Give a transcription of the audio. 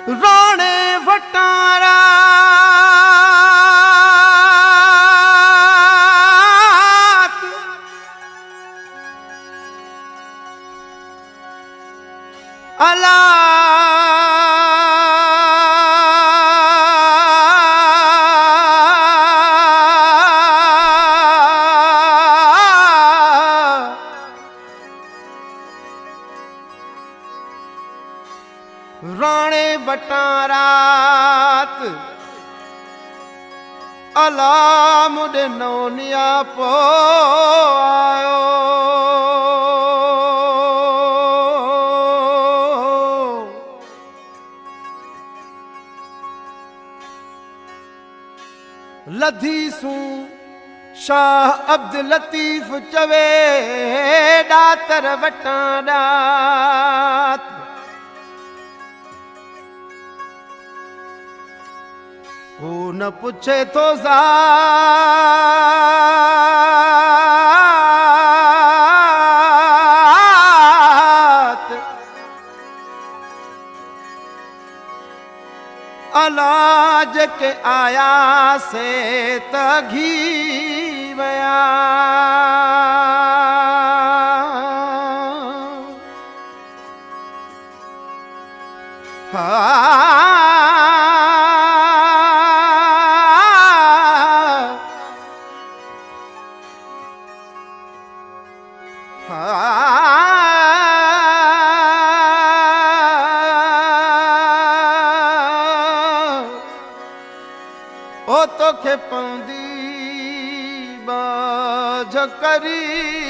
रोने वटारा अला राणे वटारात अला मुझे नौनिया पो आयो लधी सू शाह अब्दुल लतीफ चवे डातर वटारात को न पूछे तो जात अलाज के आया से तघी वया ओ तो खे पौंदी बाझ करी